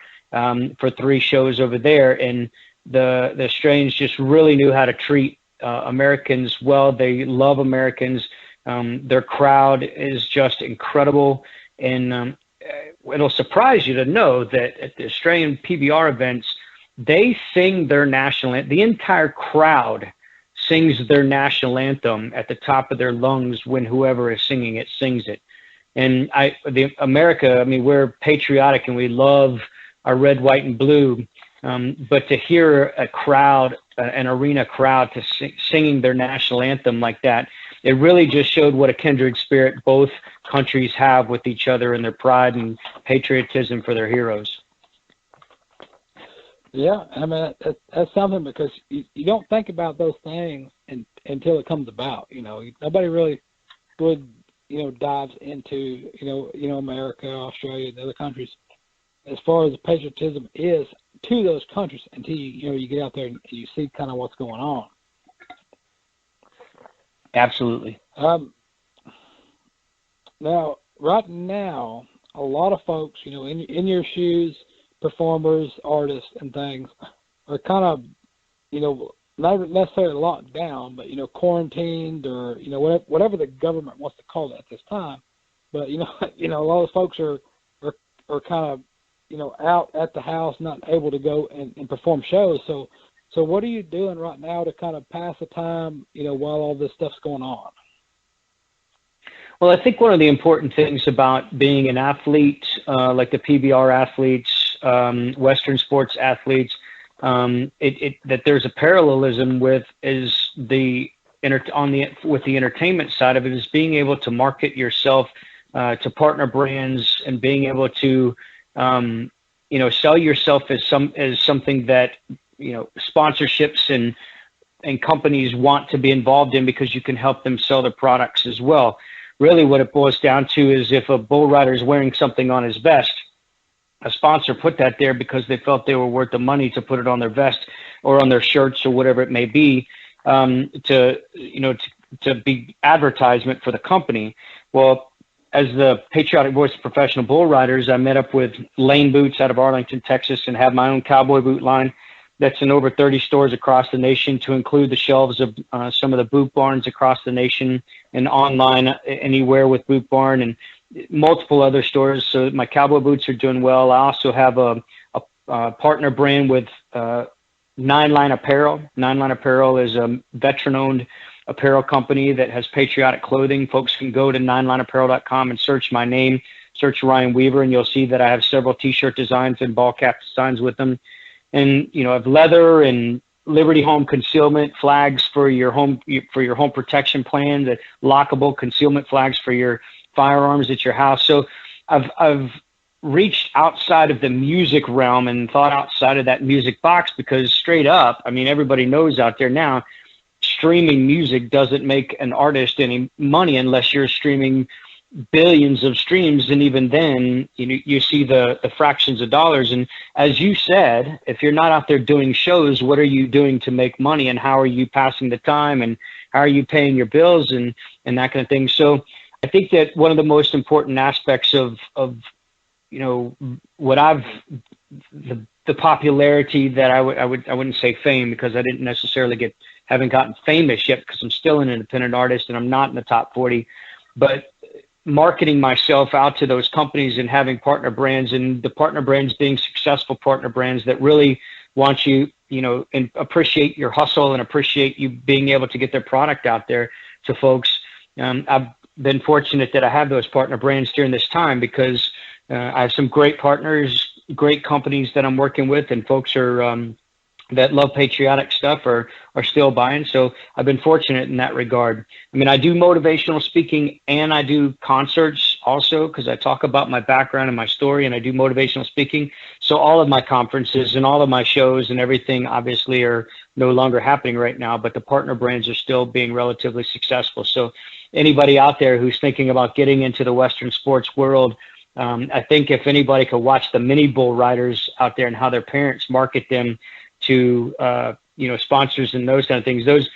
for 3 shows over there. And the Australians just really knew how to treat Americans well. They love Americans. Their crowd is just incredible. And it'll surprise you to know that at the Australian PBR events, they sing their national anthem. The entire crowd sings their national anthem at the top of their lungs when whoever is singing it sings it. And America, we're patriotic and we love our red, white, and blue. But to hear a crowd, an arena crowd, singing their national anthem like that, it really just showed what a kindred spirit both countries have with each other and their pride and patriotism for their heroes. Yeah, that's something, because you don't think about those things until it comes about. Nobody really would dives into America, Australia, and other countries as far as the patriotism is to those countries until you get out there and you see kind of what's going on. Absolutely. Now, right now, a lot of folks, in your shoes, performers, artists, and things are kind of, not necessarily locked down, but, quarantined or, whatever the government wants to call it at this time. But, a lot of folks are kind of, out at the house, not able to go and perform shows. So what are you doing right now to kind of pass the time, while all this stuff's going on? Well, I think one of the important things about being an athlete, like the PBR athletes, Western sports athletes, that there's a parallelism with the entertainment side of it, is being able to market yourself to partner brands and being able to sell yourself as something that sponsorships and companies want to be involved in, because you can help them sell their products as well. really what it boils down to is if a bull rider is wearing something on his vest, a sponsor put that there because they felt they were worth the money to put it on their vest or on their shirts or whatever it may be, to be advertisement for the company. Well, as the patriotic voice of professional bull riders, I met up with Lane Boots out of Arlington, Texas, and have my own cowboy boot line that's in over 30 stores across the nation, to include the shelves of some of the boot barns across the nation and online anywhere with Boot Barn and multiple other stores. So my cowboy boots are doing well. I also have a partner brand with Nine Line Apparel. Nine Line Apparel is a veteran-owned apparel company that has patriotic clothing. Folks can go to ninelineapparel.com and search my name, search Ryan Weaver, and you'll see that I have several T-shirt designs and ball cap designs with them. And I have leather and Liberty Home concealment flags for your home protection plan, the lockable concealment flags for your firearms at your house. So I've reached outside of the music realm and thought outside of that music box, because straight up, I mean, everybody knows out there now, streaming music doesn't make an artist any money unless you're streaming billions of streams. And even then, you see the fractions of dollars. And as you said, if you're not out there doing shows, what are you doing to make money, and how are you passing the time, and how are you paying your bills and that kind of thing? So I think that one of the most important aspects of what the popularity that I wouldn't say fame, because I didn't necessarily haven't gotten famous yet, because I'm still an independent artist and I'm not in the top 40, but marketing myself out to those companies and having partner brands, and the partner brands being successful partner brands that really want you, and appreciate your hustle and appreciate you being able to get their product out there to folks. I've been fortunate that I have those partner brands during this time, because I have some great partners, great companies that I'm working with, and folks are that love patriotic stuff are still buying. So I've been fortunate in that regard. I mean, I do motivational speaking and I do concerts also, because I talk about my background and my story, and I do motivational speaking. So all of my conferences and all of my shows and everything obviously are no longer happening right now, but the partner brands are still being relatively successful. So anybody out there who's thinking about getting into the Western sports world, I think if anybody could watch the mini bull riders out there and how their parents market them to sponsors and those kind of things. Those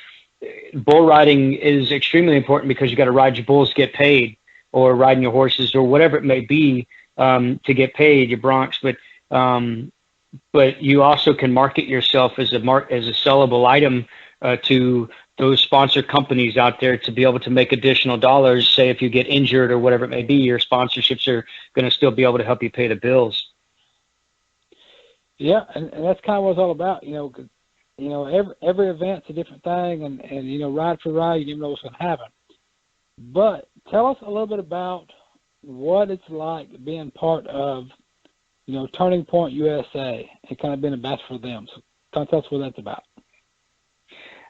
bull riding is extremely important, because you got to ride your bulls to get paid, or riding your horses or whatever it may be to get paid, your broncs. But you also can market yourself as a sellable item to those sponsor companies out there to be able to make additional dollars. Say if you get injured or whatever it may be, your sponsorships are going to still be able to help you pay the bills. Yeah, and that's kind of what it's all about. Every event's a different thing, and ride for ride, you never know what's going to happen. But tell us a little bit about what it's like being part of, Turning Point USA, and kind of being a ambassador for them. So tell us what that's about.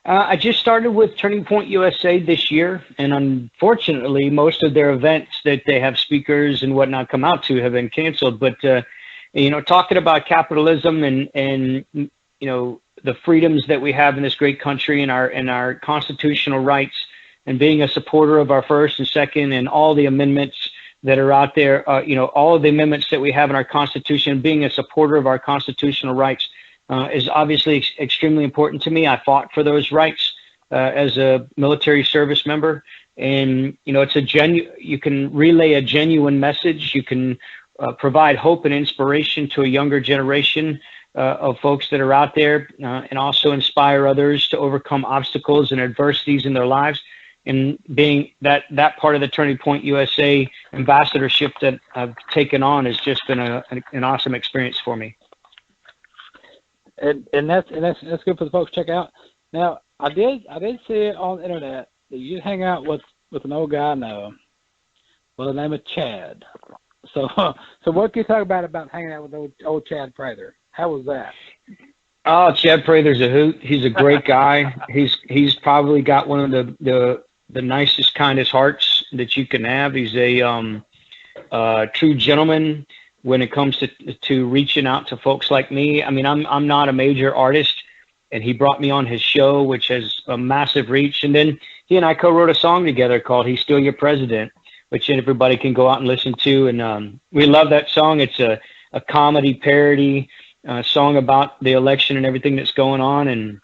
I just started with Turning Point USA this year, and unfortunately, most of their events that they have speakers and whatnot come out to have been canceled. But talking about capitalism and the freedoms that we have in this great country, and our constitutional rights, and being a supporter of our First and Second and all the amendments that are out there, all of the amendments that we have in our Constitution, being a supporter of our constitutional rights is obviously extremely important to me. I fought for those rights as a military service member, and you can relay a genuine message. You can provide hope and inspiration to a younger generation of folks that are out there, and also inspire others to overcome obstacles and adversities in their lives. And being that part of the Turning Point USA ambassadorship that I've taken on has just been an awesome experience for me. And that's good for the folks to check out. Now, I did see it on the internet that you hang out with an old guy I know by the name of Chad. So what can you talk about hanging out with old Chad Prather? How was that? Oh, Chad Prather's a hoot. He's a great guy. He's probably got one of the nicest, kindest hearts that you can have. He's a true gentleman when it comes to reaching out to folks like me. I mean, I'm not a major artist, and he brought me on his show, which has a massive reach. And then he and I co-wrote a song together called "He's Still Your President." which everybody can go out and listen to. And we love that song. It's a comedy parody song about the election and everything that's going on. And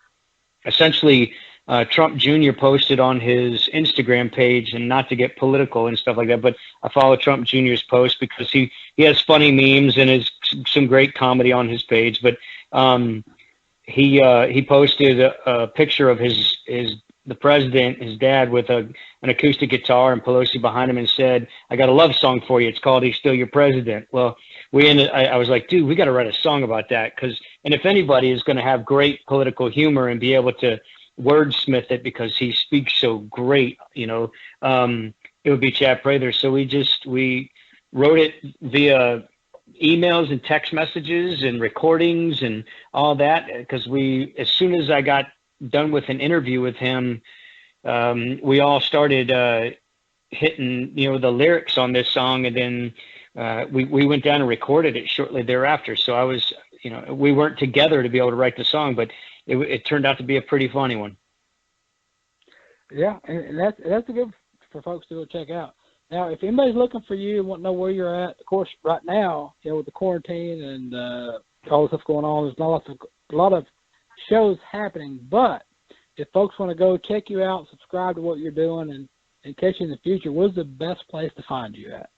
essentially, Trump Jr. posted on his Instagram page, and not to get political and stuff like that, but I follow Trump Jr.'s post because he has funny memes and has some great comedy on his page. But he posted a picture of the president, his dad, with an acoustic guitar and Pelosi behind him, and said, "I got a love song for you. It's called He's Still Your President." Well, I was like, dude, we got to write a song about that, and if anybody is going to have great political humor and be able to wordsmith it because he speaks so great, it would be Chad Prather. So we wrote it via emails and text messages and recordings and all that, because as soon as I got done with an interview with him, we all started hitting the lyrics on this song, and then we went down and recorded it shortly thereafter. So I was, we weren't together to be able to write the song, but it turned out to be a pretty funny one. Yeah, and that's a good for folks to go check out. Now, if anybody's looking for you and want to know where you're at, of course, right now, with the quarantine and all the stuff going on, there's a lot of shows happening. But if folks want to go check you out, subscribe to what you're doing, and catch you in the future, where's the best place to find you at?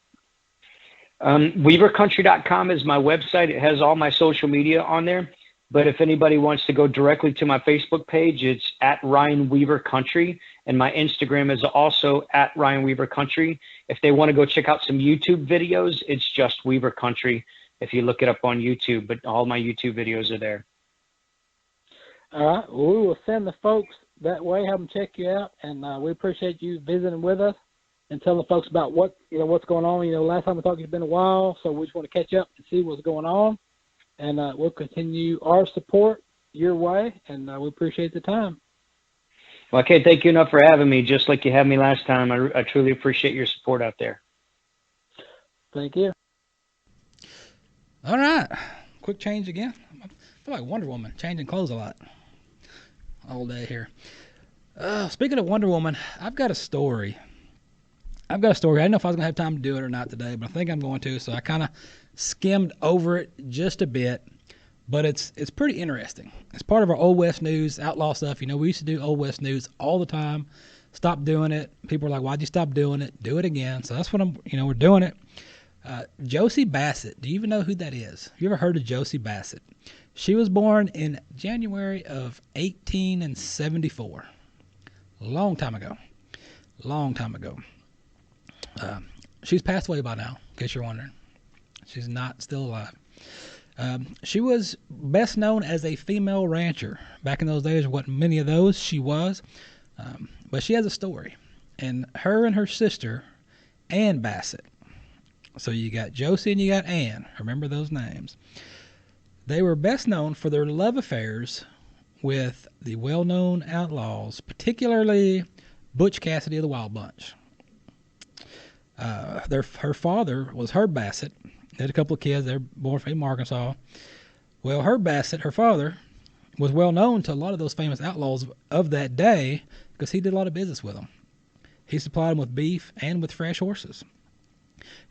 WeaverCountry.com is my website. It has all my social media on there. But if anybody wants to go directly to my Facebook page, it's at Ryan Weaver Country. And my Instagram is also at Ryan Weaver Country. If they want to go check out some YouTube videos, it's just Weaver Country if you look it up on YouTube. But all my YouTube videos are there. All right. Well, we will send the folks that way, have them check you out. And we appreciate you visiting with us and telling folks about what's going on. Last time we talked, it's been a while, so we just want to catch up and see what's going on. And we'll continue our support your way, and we appreciate the time. Well, I can't thank you enough for having me, just like you had me last time. I truly appreciate your support out there. Thank you. All right. Quick change again. I feel like Wonder Woman, changing clothes a lot all day here. Speaking of Wonder Woman, I've got a story. I didn't know if I was going to have time to do it or not today, but I think I'm going to, so I kind of skimmed over it just a bit, but it's pretty interesting. It's part of our Old West News, outlaw stuff. We used to do Old West News all the time. Stopped doing it. People are like, why'd you stop doing it? Do it again. So that's what we're doing it. Josie Bassett. Do you even know who that is? Have you ever heard of Josie Bassett? She was born in January of 1874. Long time ago. She's passed away by now, in case you're wondering. She's not still alive. She was best known as a female rancher. Back in those days, wasn't many of those. She was. But she has a story. And her and her sister, Ann Bassett. So you got Josie and you got Ann. Remember those names. They were best known for their love affairs with the well-known outlaws, particularly Butch Cassidy of the Wild Bunch. Her father was Herb Bassett. They had a couple of kids. They're born from Arkansas. Well, Herb Bassett, her father, was well known to a lot of those famous outlaws of that day because he did a lot of business with them. He supplied them with beef and with fresh horses.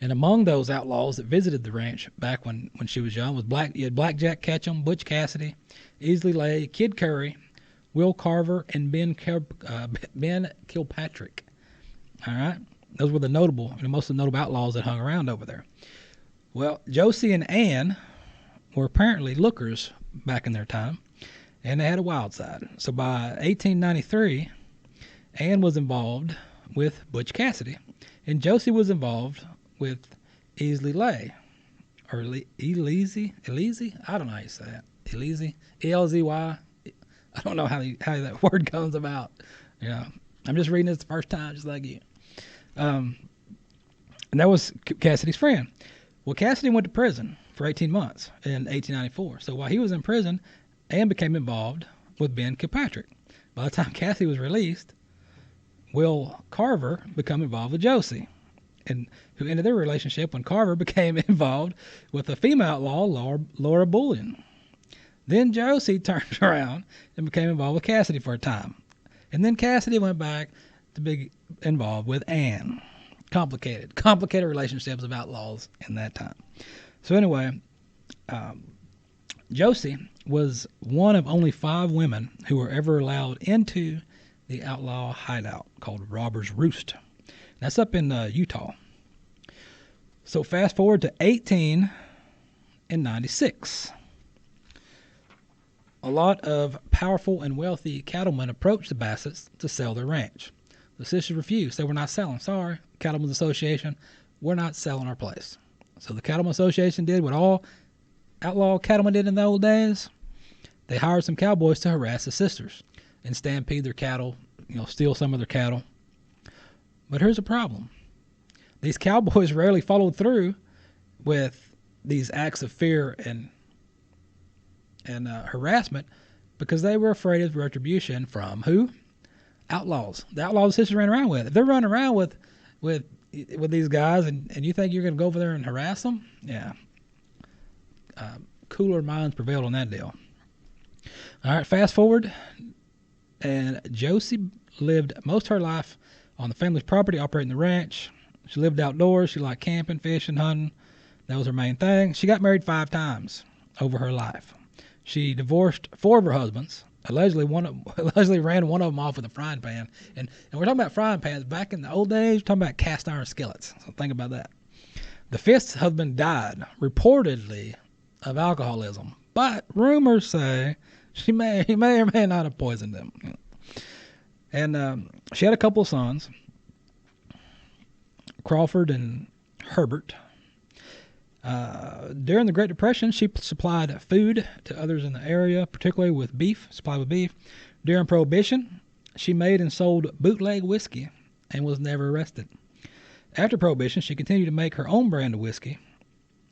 And among those outlaws that visited the ranch back when she was young was you had Blackjack Ketchum, Butch Cassidy, Easley Lay, Kid Curry, Will Carver, and Ben Kilpatrick. All right? Those were the most of the notable outlaws that hung around over there. Well, Josie and Ann were apparently lookers back in their time, and they had a wild side. So by 1893, Ann was involved with Butch Cassidy, and Josie was involved with Easley Lay, or Elzy. I don't know how you say that. Elzy, E-L-Z-Y. I don't know how that word comes about. I'm just reading this the first time, just like you. And that was Cassidy's friend. Well, Cassidy went to prison for 18 months in 1894. So while he was in prison, Ann became involved with Ben Kilpatrick. By the time Cassidy was released, Will Carver became involved with Josie, and who ended their relationship when Carver became involved with a female outlaw, Laura Bullion. Then Josie turned around and became involved with Cassidy for a time. And then Cassidy went back to be involved with Ann. complicated relationships of outlaws in that time. So anyway, Josie was one of only 5 women who were ever allowed into the outlaw hideout called Robber's Roost. That's up in Utah. So fast forward to 1896. A lot of powerful and wealthy cattlemen approached the Bassetts to sell their ranch. The sisters refused. They were not selling. Sorry, Cattlemen's Association, we're not selling our place. So the Cattlemen's Association did what all outlaw cattlemen did in the old days. They hired some cowboys to harass the sisters and stampede their cattle, steal some of their cattle. But here's the problem. These cowboys rarely followed through with these acts of fear and harassment because they were afraid of retribution from who? Outlaws. The outlaws the sisters ran around with. If they're running around with these guys and you think you're going to go over there and harass them, yeah. Cooler minds prevailed on that deal. All right, fast forward, and Josie lived most of her life on the family's property, operating the ranch. She lived outdoors. She liked camping, fishing, hunting. That was her main thing. She got married 5 times over her life. She divorced 4 of her husbands. Allegedly ran one of them off with a frying pan. And we're talking about frying pans. Back in the old days, we're talking about cast iron skillets. So think about that. The 5th husband died, reportedly, of alcoholism. But rumors say he may or may not have poisoned him. And she had a couple of sons, Crawford and Herbert. During the Great Depression, she supplied food to others in the area, particularly with beef. During Prohibition, she made and sold bootleg whiskey and was never arrested. After Prohibition, she continued to make her own brand of whiskey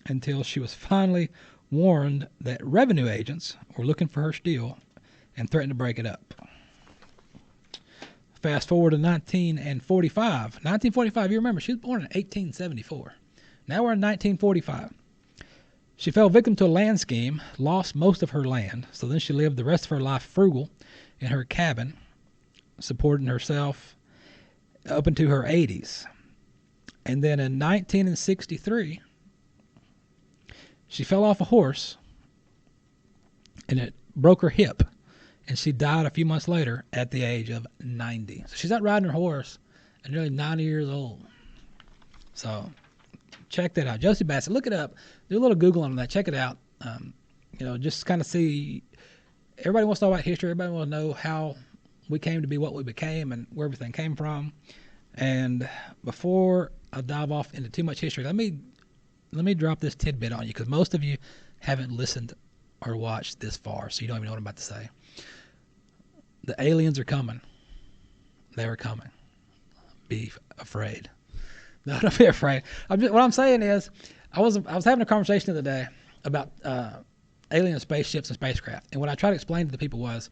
until she was finally warned that revenue agents were looking for her still and threatened to break it up. Fast forward to 1945. 1945, you remember, she was born in 1874. Now we're in 1945. She fell victim to a land scheme, lost most of her land, so then she lived the rest of her life frugal in her cabin, supporting herself up into her 80s. And then in 1963, she fell off a horse and it broke her hip, and she died a few months later at the age of 90. So she's out riding her horse at nearly 90 years old. So check that out. Josie Bassett, look it up. Do a little Googling on that. Check it out. Just kind of see. Everybody wants to know about history. Everybody wants to know how we came to be what we became and where everything came from. And before I dive off into too much history, let me drop this tidbit on you, because most of you haven't listened or watched this far, so you don't even know what I'm about to say. The aliens are coming. They're coming. Be afraid. No, don't be afraid. What I'm saying is, I was having a conversation the other day about alien spaceships and spacecraft, and what I tried to explain to the people was,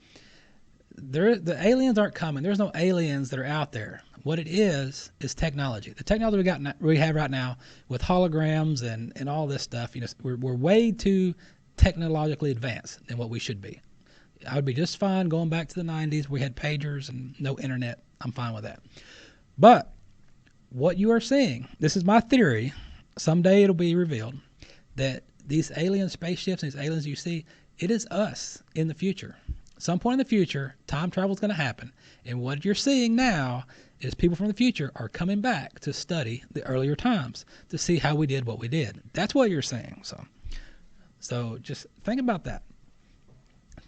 the aliens aren't coming. There's no aliens that are out there. What it is technology. The technology we have right now with holograms and all this stuff. We're way too technologically advanced than what we should be. I would be just fine going back to the 90s. We had pagers and no internet. I'm fine with that. But what you are seeing, this is my theory, someday it'll be revealed, that these alien spaceships and these aliens you see, it is us in the future. Some point in the future, time travel is going to happen. And what you're seeing now is people from the future are coming back to study the earlier times to see how we did what we did. That's what you're saying. So just think about that.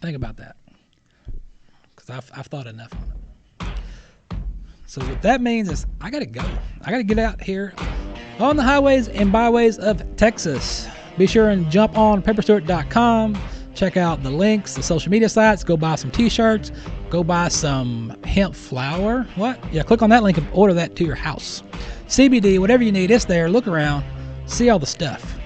Think about that. Because I've thought enough on it. So what that means is I got to go. I got to get out here on the highways and byways of Texas. Be sure and jump on pepperstewart.com. Check out the links, the social media sites. Go buy some t-shirts. Go buy some hemp flour. What? Yeah, click on that link and order that to your house. CBD, whatever you need, it's there. Look around. See all the stuff.